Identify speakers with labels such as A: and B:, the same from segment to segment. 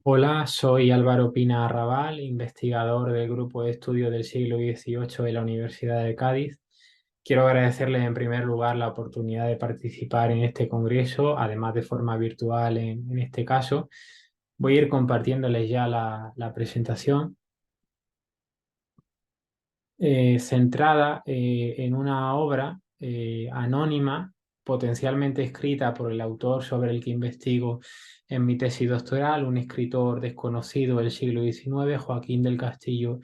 A: Hola, soy Álvaro Pina Arrabal, investigador del Grupo de Estudios del siglo XVIII de la Universidad de Cádiz. Quiero agradecerles en primer lugar la oportunidad de participar en este congreso, además de forma virtual en este caso. Voy a ir compartiéndoles ya la presentación, centrada en una obra anónima, potencialmente escrita por el autor sobre el que investigo en mi tesis doctoral, un escritor desconocido del siglo XIX, Joaquín del Castillo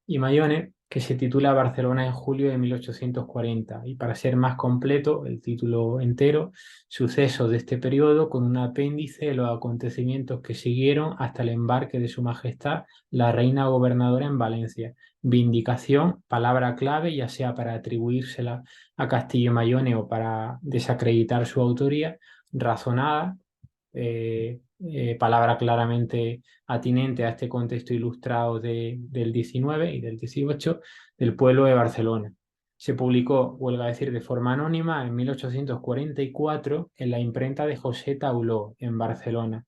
A: y Mayone, que se titula Barcelona en julio de 1840. Y para ser más completo, el título entero, sucesos de este periodo, con un apéndice de los acontecimientos que siguieron hasta el embarque de Su Majestad, la reina gobernadora en Valencia. Vindicación, palabra clave, ya sea para atribuírsela a Castillo Mayone o para desacreditar su autoría, razonada, palabra claramente atinente a este contexto ilustrado del 19 y del 18 del pueblo de Barcelona. Se publicó, vuelvo a decir, de forma anónima en 1844 en la imprenta de José Tauló, en Barcelona.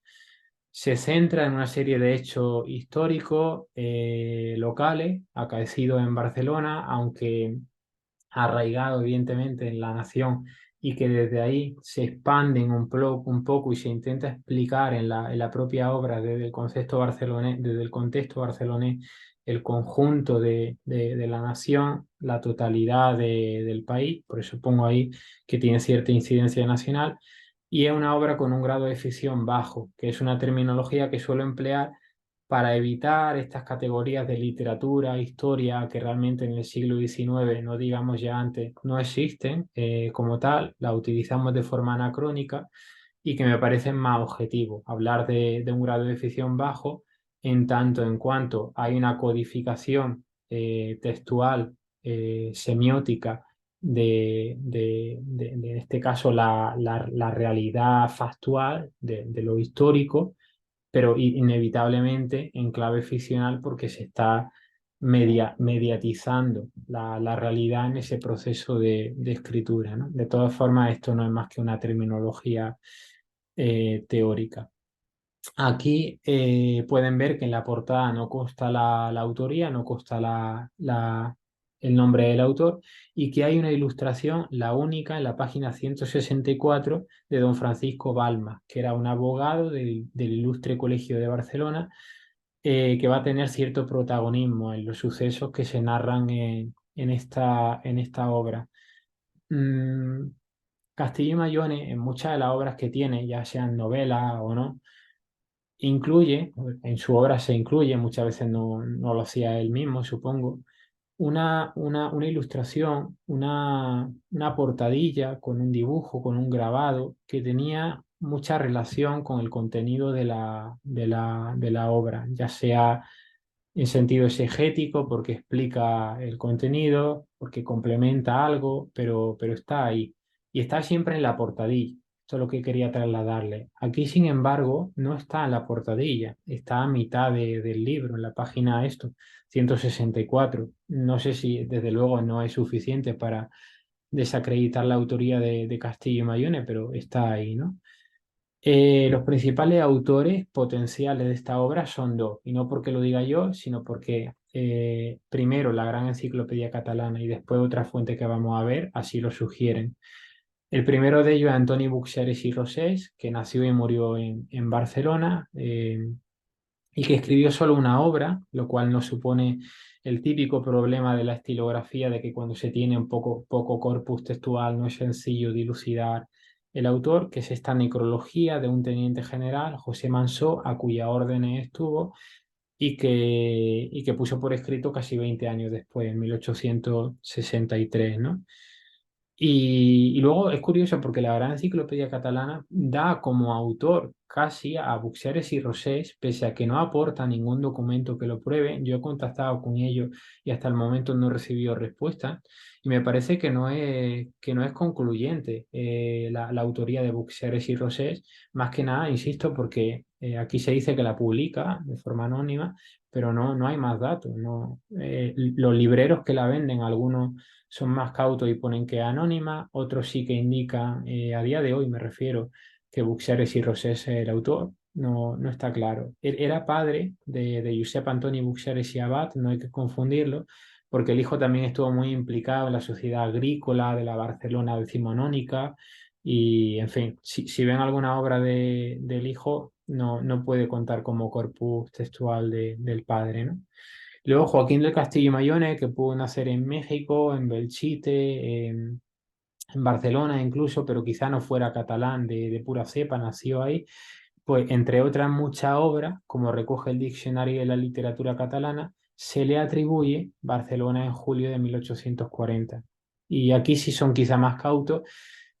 A: Se centra en una serie de hechos históricos locales acaecidos en Barcelona, aunque arraigado evidentemente en la nación y que desde ahí se expanden un poco y se intenta explicar en la propia obra desde el contexto barcelonés el conjunto de la nación, la totalidad del país, por eso pongo ahí que tiene cierta incidencia nacional, y es una obra con un grado de ficción bajo, que es una terminología que suelo emplear para evitar estas categorías de literatura, historia, que realmente en el siglo XIX, no digamos ya antes, no existen como tal, la utilizamos de forma anacrónica y que me parecen más objetivos. Hablar de un grado de ficción bajo, en tanto en cuanto hay una codificación textual, semiótica, en este caso, la realidad factual de lo histórico, pero inevitablemente en clave ficcional porque se está mediatizando la realidad en ese proceso de escritura, ¿no? De todas formas, esto no es más que una terminología teórica. Aquí pueden ver que en la portada no consta la autoría, no consta el nombre del autor y que hay una ilustración, la única, en la página 164 de don Francisco Balma, que era un abogado del Ilustre Colegio de Barcelona, que va a tener cierto protagonismo en los sucesos que se narran en esta obra. Mm, Castillo y Mayone, en muchas de las obras que tiene, ya sean novelas o no, incluye, en su obra se incluye, muchas veces no lo hacía él mismo, supongo, una ilustración, una portadilla con un dibujo, con un grabado, que tenía mucha relación con el contenido de la obra, ya sea en sentido exegético, porque explica el contenido, porque complementa algo, pero está ahí. Y está siempre en la portadilla. Esto es lo que quería trasladarle. Aquí, sin embargo, no está en la portadilla, está a mitad del libro, en la página 164. No sé si, desde luego, no es suficiente para desacreditar la autoría de Castillo y Mayone, pero está ahí, ¿no? Los principales autores potenciales de esta obra son dos, y no porque lo diga yo, sino porque primero la Gran Enciclopedia Catalana y después otra fuente que vamos a ver así lo sugieren. El primero de ellos es Antoni Buxarès i Rosés, que nació y murió en Barcelona y que escribió solo una obra, lo cual no supone el típico problema de la estilografía de que cuando se tiene un poco corpus textual no es sencillo dilucidar el autor, que es esta necrología de un teniente general, José Mansó, a cuya orden estuvo y que puso por escrito casi 20 años después, en 1863, ¿no? Y luego es curioso porque la Gran Enciclopedia Catalana da como autor casi a Buxarès y Rosés, pese a que no aporta ningún documento que lo pruebe. Yo he contactado con ellos y hasta el momento no he recibido respuesta. Y me parece que no es concluyente la autoría de Buxarès y Rosés, más que nada, insisto, porque aquí se dice que la publica de forma anónima, pero no hay más datos. No, los libreros que la venden, algunos son más cautos y ponen que es anónima, otros sí que indican, a día de hoy me refiero, que Buxarès y Rosés es el autor, no está claro. Él era padre de Josep Antoni Buxarès y Abad, no hay que confundirlo, porque el hijo también estuvo muy implicado en la sociedad agrícola de la Barcelona decimonónica y, en fin, si ven alguna obra del hijo, no puede contar como corpus textual del padre, ¿no? Luego Joaquín del Castillo y Mayone, que pudo nacer en México, en Belchite, en Barcelona incluso, pero quizá no fuera catalán de pura cepa, nació ahí, pues entre otras muchas obras, como recoge el Diccionario de la Literatura Catalana, se le atribuye Barcelona en julio de 1840. Y aquí sí son quizá más cautos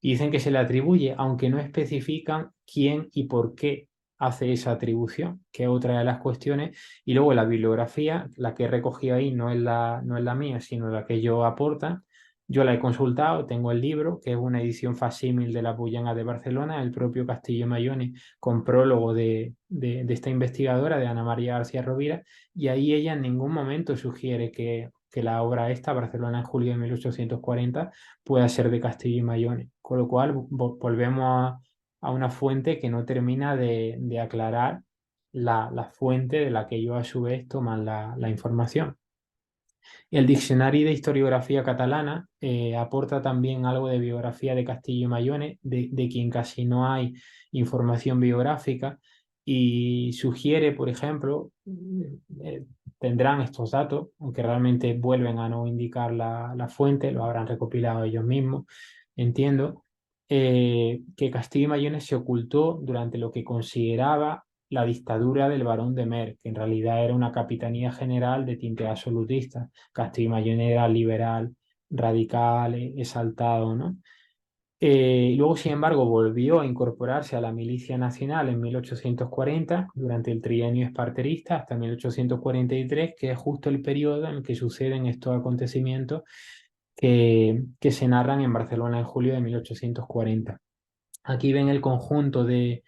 A: y dicen que se le atribuye, aunque no especifican quién y por qué hace esa atribución, que es otra de las cuestiones. Y luego la bibliografía, la que he recogido ahí no es la mía, sino la que ellos aportan. Yo la he consultado, tengo el libro, que es una edición facsímil de la Bullanga de Barcelona, el propio Castillo Mayone, con prólogo de esta investigadora, de Ana María García Rovira, y ahí ella en ningún momento sugiere que la obra esta, Barcelona en julio de 1840, pueda ser de Castillo y Mayone. Con lo cual volvemos a una fuente que no termina de aclarar la fuente de la que ellos a su vez toman la información. El Diccionari de Historiografía Catalana aporta también algo de biografía de Castillo y Mayone, de quien casi no hay información biográfica, y sugiere, por ejemplo, tendrán estos datos, aunque realmente vuelven a no indicar la fuente, lo habrán recopilado ellos mismos, entiendo, que Castillo y Mayone se ocultó durante lo que consideraba la dictadura del barón de Mer, que en realidad era una capitanía general de tinte absolutista. Castillo y Mayone era liberal, radical, exaltado, ¿no? Luego, sin embargo, volvió a incorporarse a la milicia nacional en 1840, durante el trienio esparterista, hasta 1843, que es justo el periodo en el que suceden estos acontecimientos que se narran en Barcelona en julio de 1840. Aquí ven el conjunto de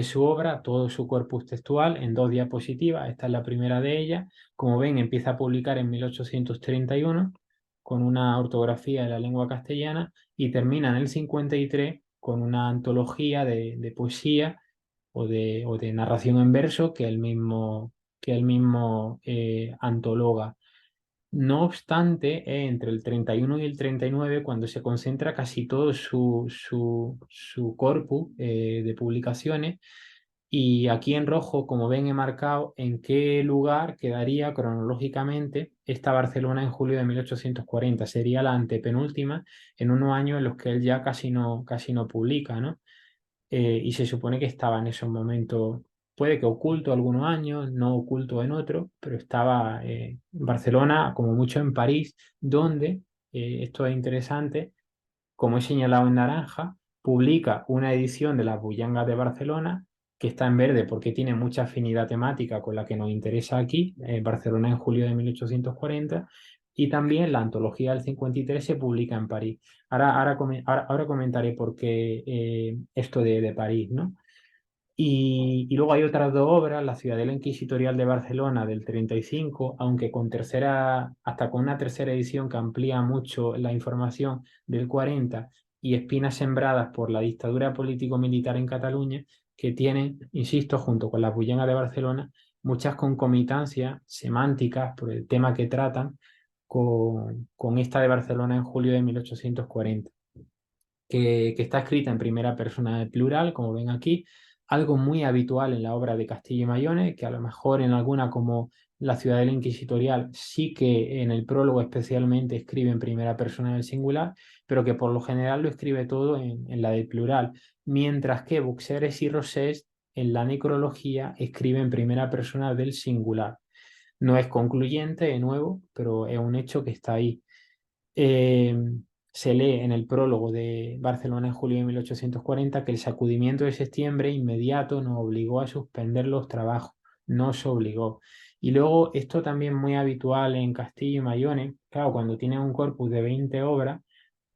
A: su obra, todo su corpus textual, en dos diapositivas. Esta es la primera de ellas. Como ven, empieza a publicar en 1831 con una ortografía de la lengua castellana y termina en el 53 con una antología de poesía o de narración en verso que él mismo antologa. No obstante, entre el 31 y el 39, cuando se concentra casi todo su corpus de publicaciones, y aquí en rojo, como ven, he marcado en qué lugar quedaría cronológicamente esta Barcelona en julio de 1840. Sería la antepenúltima en unos años en los que él ya casi no publica, ¿no? Y se supone que estaba en esos momentos, puede que oculto algunos años, no oculto en otros, pero estaba en Barcelona, como mucho en París, donde, esto es interesante, como he señalado en naranja, publica una edición de las Bullangas de Barcelona que está en verde porque tiene mucha afinidad temática con la que nos interesa aquí, Barcelona en julio de 1840, y también la antología del 53 se publica en París. Ahora comentaré por qué esto de París, ¿no? Y luego hay otras dos obras, La Ciudadela Inquisitorial de Barcelona del 35, aunque hasta con una tercera edición que amplía mucho la información del 40, y Espinas sembradas por la dictadura político-militar en Cataluña, que tienen, insisto, junto con las Bullenas de Barcelona, muchas concomitancias semánticas por el tema que tratan con esta de Barcelona en julio de 1840 que está escrita en primera persona de plural, como ven aquí, algo muy habitual en la obra de Castillo y Mayone, que a lo mejor en alguna como La Ciudadela Inquisitorial sí que en el prólogo especialmente escribe en primera persona del singular, pero que por lo general lo escribe todo en la del plural, mientras que Buxeres y Rosés en la necrología escribe en primera persona del singular. No es concluyente, de nuevo, pero es un hecho que está ahí. Eh, Se lee en el prólogo de Barcelona en julio de 1840 que el sacudimiento de septiembre inmediato nos obligó a suspender los trabajos, nos obligó. Y luego esto también muy habitual en Castillo y Mayone, claro, cuando tienen un corpus de 20 obras,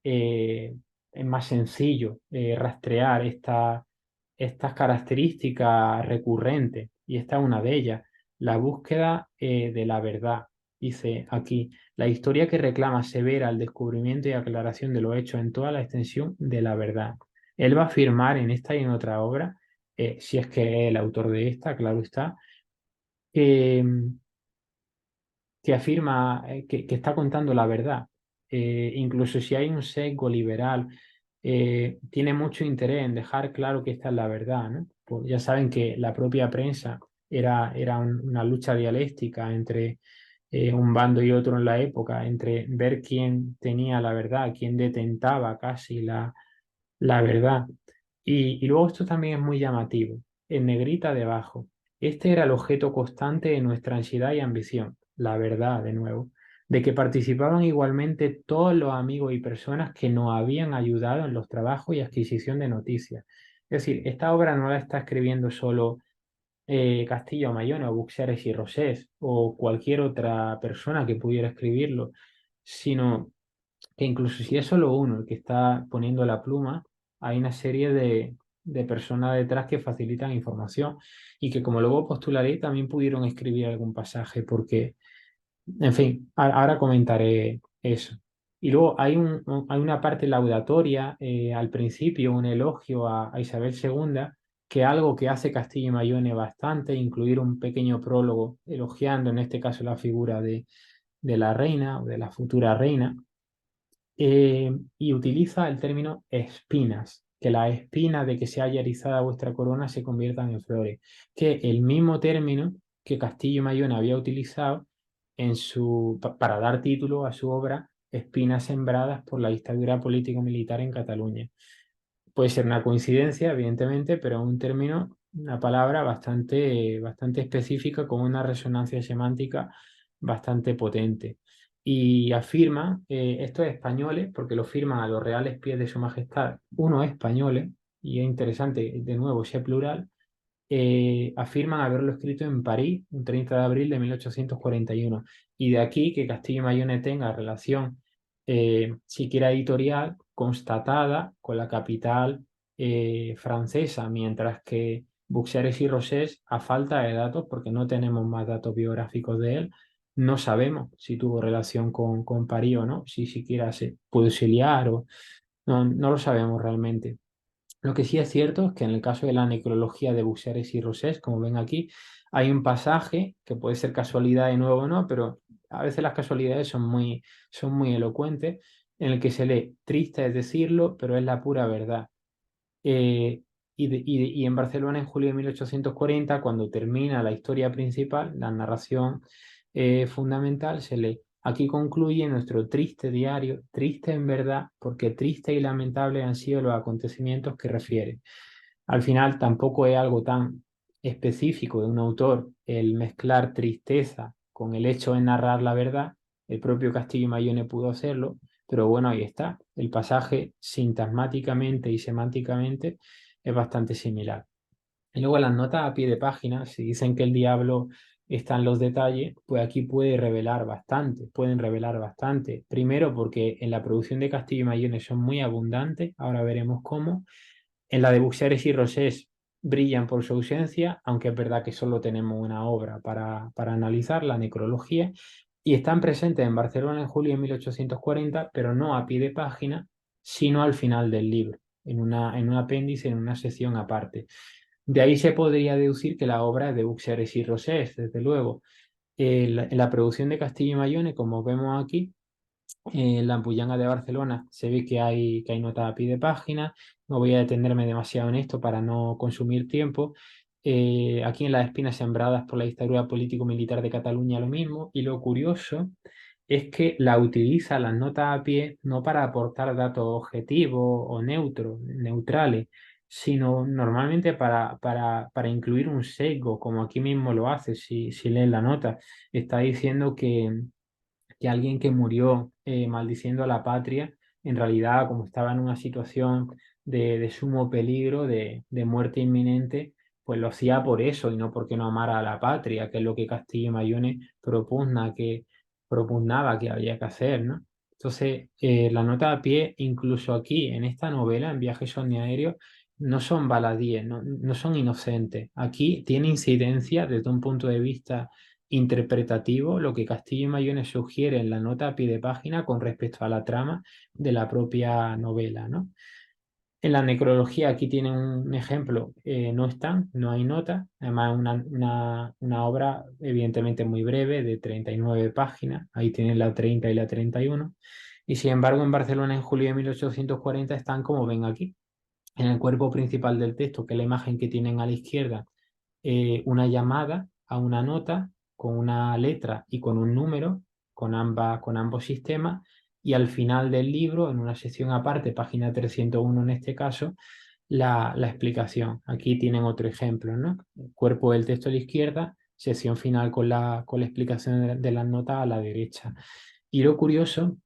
A: es más sencillo rastrear estas características recurrentes, y esta es una de ellas, la búsqueda de la verdad. Dice aquí, la historia que reclama severa el descubrimiento y aclaración de los hechos en toda la extensión de la verdad. Él va a afirmar en esta y en otra obra si es que es el autor de esta, claro está, que, que afirma que está contando la verdad. Incluso si hay un sesgo liberal, tiene mucho interés en dejar claro que esta es la verdad, ¿no? Pues ya saben que la propia prensa era una lucha dialéctica entre un bando y otro en la época, entre ver quién tenía la verdad, quién detentaba casi la verdad. Y luego esto también es muy llamativo. En negrita debajo. Este era el objeto constante de nuestra ansiedad y ambición. La verdad, de nuevo. De que participaban igualmente todos los amigos y personas que nos habían ayudado en los trabajos y adquisición de noticias. Es decir, esta obra no la está escribiendo solo Castillo Mayón o Buxares y Rosés o cualquier otra persona que pudiera escribirlo, sino que incluso si es solo uno el que está poniendo la pluma, hay una serie de personas detrás que facilitan información y que, como luego postularé, también pudieron escribir algún pasaje, porque, en fin, ahora comentaré eso. Y luego hay una parte laudatoria al principio, un elogio a Isabel II, que algo que hace Castillo y Mayone bastante, incluir un pequeño prólogo elogiando en este caso la figura de la reina o de la futura reina, y utiliza el término espinas, que las espinas de que se haya erizada vuestra corona se conviertan en flores, que el mismo término que Castillo y Mayón había utilizado para dar título a su obra Espinas sembradas por la dictadura político-militar en Cataluña. Puede ser una coincidencia, evidentemente, pero un término, una palabra bastante específica con una resonancia semántica bastante potente. Y afirma, estos españoles, porque lo firman a los reales pies de su majestad, unos españoles, y es interesante, de nuevo, sea plural, afirman haberlo escrito en París, un 30 de abril de 1841. Y de aquí que Castillo y Mayone tenga relación, siquiera editorial, constatada con la capital francesa, mientras que Buxares y Rosés, a falta de datos, porque no tenemos más datos biográficos de él, no sabemos si tuvo relación con París o no, si siquiera se pudo exiliar o no lo sabemos realmente. Lo que sí es cierto es que en el caso de la necrología de Buxares y Rosés, como ven aquí, hay un pasaje que puede ser casualidad de nuevo o no, pero a veces las casualidades son muy elocuentes, en el que se lee, triste es decirlo, pero es la pura verdad. Y en Barcelona, en julio de 1840, cuando termina la historia principal, la narración fundamental, se lee, aquí concluye nuestro triste diario, triste en verdad, porque triste y lamentable han sido los acontecimientos que refiere. Al final tampoco es algo tan específico de un autor el mezclar tristeza con el hecho de narrar la verdad. El propio Castillo Mayone pudo hacerlo, pero bueno, ahí está. El pasaje sintagmáticamente y semánticamente es bastante similar. Y luego las notas a pie de página, si dicen que el diablo está en los detalles, pues aquí pueden revelar bastante. Primero porque en la producción de Castillo y Mayone son muy abundantes, ahora veremos cómo. En la de Buxares y Rosés brillan por su ausencia, aunque es verdad que solo tenemos una obra para analizar, la necrología, y están presentes en Barcelona en julio de 1840, pero no a pie de página, sino al final del libro, en un apéndice, en una sección aparte. De ahí se podría deducir que la obra es de Buxares y Rosés, desde luego. En la producción de Castillo y Mayone, como vemos aquí, en la Ampullanga de Barcelona se ve que hay nota a pie de página. No voy a detenerme demasiado en esto para no consumir tiempo. Aquí en las espinas sembradas por la dictadura político-militar de Cataluña lo mismo. Y lo curioso es que la utiliza las notas a pie no para aportar datos objetivos o neutrales, sino normalmente para incluir un sesgo, como aquí mismo lo hace, si lees la nota. Está diciendo que alguien que murió maldiciendo a la patria, en realidad, como estaba en una situación de sumo peligro, de muerte inminente, pues lo hacía por eso y no porque no amara a la patria, que es lo que Castillo y Mayone propugnaba que había que hacer, ¿no? Entonces, la nota a pie, incluso aquí en esta novela, en Viajes omniaéreos, no son baladíes, no son inocentes. Aquí tiene incidencia desde un punto de vista interpretativo lo que Castillo y Mayone sugiere en la nota a pie de página con respecto a la trama de la propia novela, ¿no? En la necrología aquí tienen un ejemplo, no están, no hay nota, además una obra evidentemente muy breve de 39 páginas, ahí tienen la 30 y la 31, y sin embargo en Barcelona en julio de 1840 están como ven aquí, en el cuerpo principal del texto, que es la imagen que tienen a la izquierda, una llamada a una nota con una letra y con un número, con ambos sistemas, y al final del libro, en una sección aparte, página 301 en este caso, la explicación. Aquí tienen otro ejemplo, ¿no? Cuerpo del texto a la izquierda, sección final con la explicación de las notas a la derecha. Y lo curioso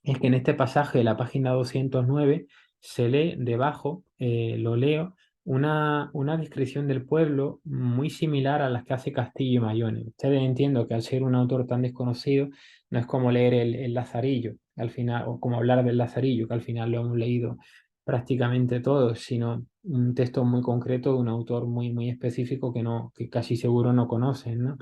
A: es que en este pasaje de la página 209 se lee debajo, lo leo, una descripción del pueblo muy similar a las que hace Castillo y Mayone. Ustedes entiendo que al ser un autor tan desconocido, no es como leer el Lazarillo, al final, o como hablar del Lazarillo, que al final lo hemos leído prácticamente todos, sino un texto muy concreto de un autor muy, muy específico que casi seguro no conocen, ¿no?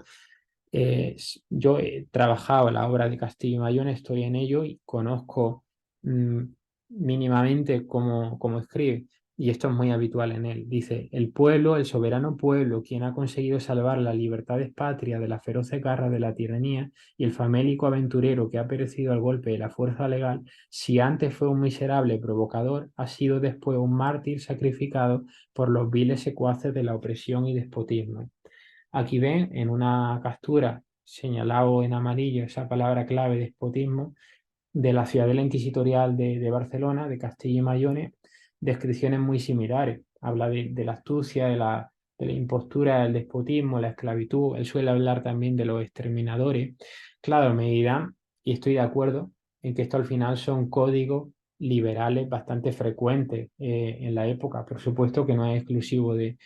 A: Yo he trabajado la obra de Castillo y Mayón, estoy en ello y conozco mm, mínimamente cómo escribe, y esto es muy habitual en él. Dice, el pueblo, el soberano pueblo, quien ha conseguido salvar la libertad de patria de la feroces garras de la tiranía, y el famélico aventurero que ha perecido al golpe de la fuerza legal, si antes fue un miserable provocador, ha sido después un mártir sacrificado por los viles secuaces de la opresión y despotismo. Aquí ven en una captura señalado en amarillo esa palabra clave, despotismo, de la ciudadela inquisitorial de Barcelona, de Castilla y Mayone, descripciones muy similares. Habla de la astucia, de la impostura, del despotismo, la esclavitud. Él suele hablar también de los exterminadores. Claro, me dirán, y estoy de acuerdo, en que esto al final son códigos liberales bastante frecuentes en la época. Por supuesto que no es exclusivo de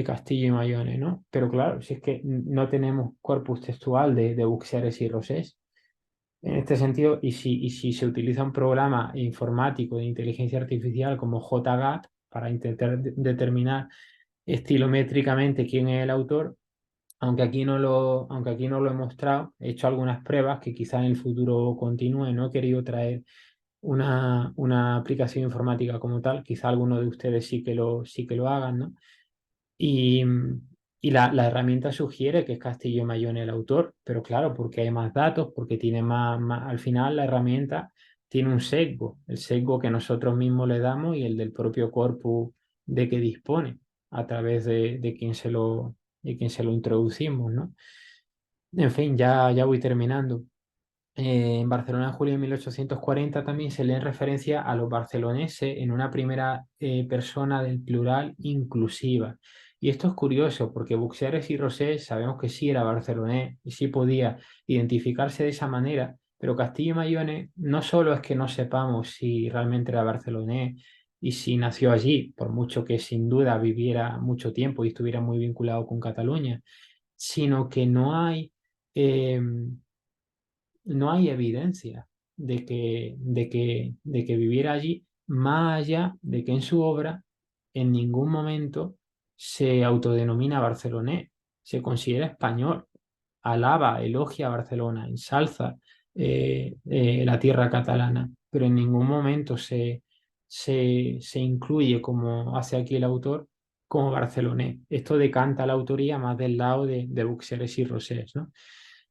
A: Castillo y Mayone, ¿no? Pero claro, si es que no tenemos corpus textual de Buxeres y Rosés, en este sentido, y si se utiliza un programa informático de inteligencia artificial como JGAT para intentar determinar estilométricamente quién es el autor, aunque aquí no lo he mostrado, he hecho algunas pruebas que quizá en el futuro continúe, no he querido traer una aplicación informática como tal, quizá alguno de ustedes sí que lo hagan, ¿no? Y, y la herramienta sugiere que es Castillo Mayón el autor, pero claro, porque hay más datos, porque tiene al final la herramienta tiene un sesgo, el sesgo que nosotros mismos le damos y el del propio corpus de que dispone a través de quien se lo introducimos, ¿no? En fin, ya voy terminando. En Barcelona en julio de 1840 también se lee en referencia a los barceloneses en una primera persona del plural inclusiva. Y esto es curioso porque Buxeras y Rosés sabemos que sí era barcelonés y sí podía identificarse de esa manera, pero Castillo y Mayone no solo es que no sepamos si realmente era barcelonés y si nació allí, por mucho que sin duda viviera mucho tiempo y estuviera muy vinculado con Cataluña, sino que no hay evidencia de que viviera allí, más allá de que en su obra en ningún momento se autodenomina barcelonés, se considera español, alaba, elogia a Barcelona, ensalza la tierra catalana, pero en ningún momento se incluye, como hace aquí el autor, como barcelonés. Esto decanta la autoría más del lado de Buxeres y Rosés, ¿no?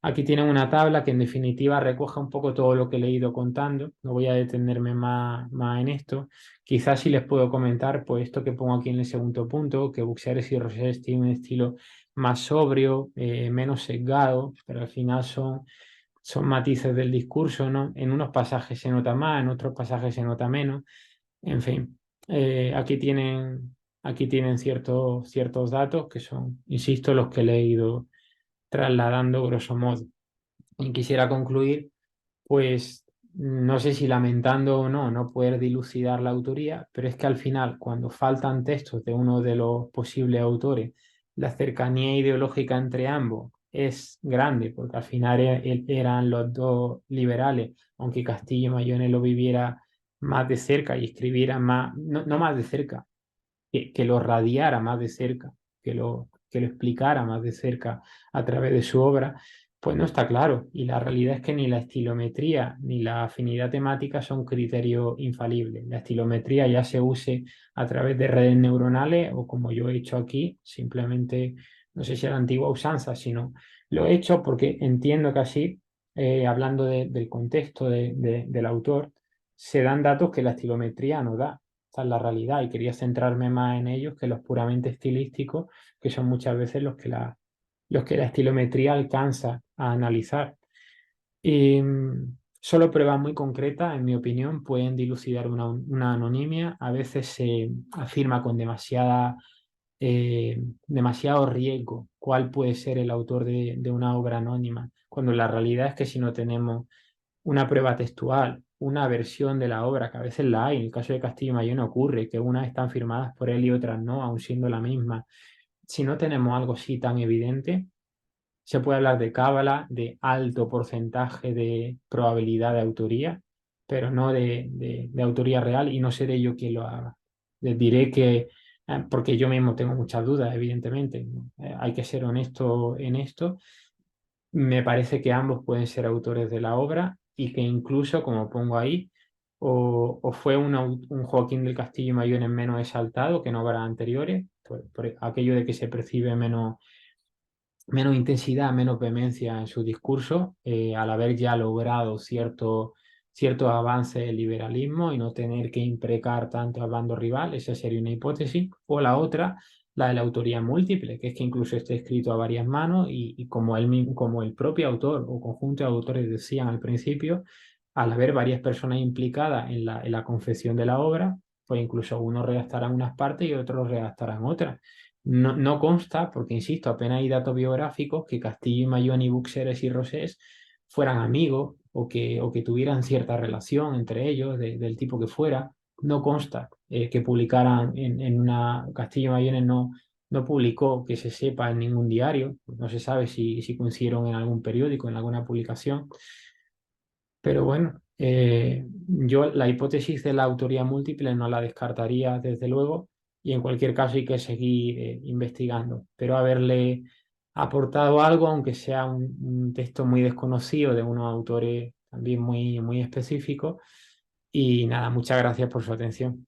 A: Aquí tienen una tabla que en definitiva recoge un poco todo lo que he leído contando. No voy a detenerme más en esto. Quizás sí les puedo comentar, pues esto que pongo aquí en el segundo punto, que Buxeres y Rosés tienen un estilo más sobrio, menos sesgado, pero al final son matices del discurso, ¿no? En unos pasajes se nota más, en otros pasajes se nota menos. En fin, aquí tienen ciertos datos que son, insisto, los que he leído trasladando grosso modo. Y quisiera concluir, pues, no sé si lamentando o no poder dilucidar la autoría, pero es que al final, cuando faltan textos de uno de los posibles autores, la cercanía ideológica entre ambos es grande, porque al final eran los dos liberales, aunque Castillo Mayone lo viviera más de cerca y escribiera más, no más de cerca, que lo radiara más de cerca, que lo explicara más de cerca a través de su obra, Pues no está claro, y la realidad es que ni la estilometría ni la afinidad temática son criterios infalibles. La estilometría ya se use a través de redes neuronales o como yo he hecho aquí, simplemente, no sé si es la antigua usanza, sino lo he hecho porque entiendo que así, hablando del contexto del autor, se dan datos que la estilometría no da. Esta es la realidad y quería centrarme más en ellos que los puramente estilísticos, que son muchas veces los que la estilometría alcanza a analizar. Y solo pruebas muy concretas, en mi opinión, pueden dilucidar una anonimia. A veces se afirma con demasiado riesgo cuál puede ser el autor de una obra anónima, cuando la realidad es que si no tenemos una prueba textual, una versión de la obra, que a veces la hay, en el caso de Castillo y Mayón ocurre, que unas están firmadas por él y otras no, aun siendo la misma. Si no tenemos algo así tan evidente, se puede hablar de cábala, de alto porcentaje de probabilidad de autoría, pero no de autoría real y no seré yo quien lo haga. Les diré que, porque yo mismo tengo muchas dudas, evidentemente, ¿no? Hay que ser honesto en esto. Me parece que ambos pueden ser autores de la obra y que incluso, como pongo ahí, o fue un Joaquín del Castillo y Mayón en menos exaltado que en obras anteriores, por aquello de que se percibe menos intensidad, menos vehemencia en su discurso, al haber ya logrado ciertos avances del liberalismo y no tener que imprecar tanto al bando rival, esa sería una hipótesis. O la otra, la de la autoría múltiple, que es que incluso esté escrito a varias manos y como él mismo, como el propio autor o conjunto de autores decían al principio, al haber varias personas implicadas en la confección de la obra, pues incluso unos redactarán unas partes y otros redactarán otras. No, no consta, porque insisto, apenas hay datos biográficos que Castillo y Mayón y Buxeres y Rosés fueran amigos o que tuvieran cierta relación entre ellos, del tipo que fuera. No consta que publicaran en una. Castillo y Mayón no publicó que se sepa en ningún diario, no se sabe si coincidieron en algún periódico, en alguna publicación. Pero bueno, yo la hipótesis de la autoría múltiple no la descartaría desde luego y en cualquier caso hay que seguir investigando. Pero haberle aportado algo, aunque sea un texto muy desconocido de unos autores también muy específicos. Y nada, muchas gracias por su atención.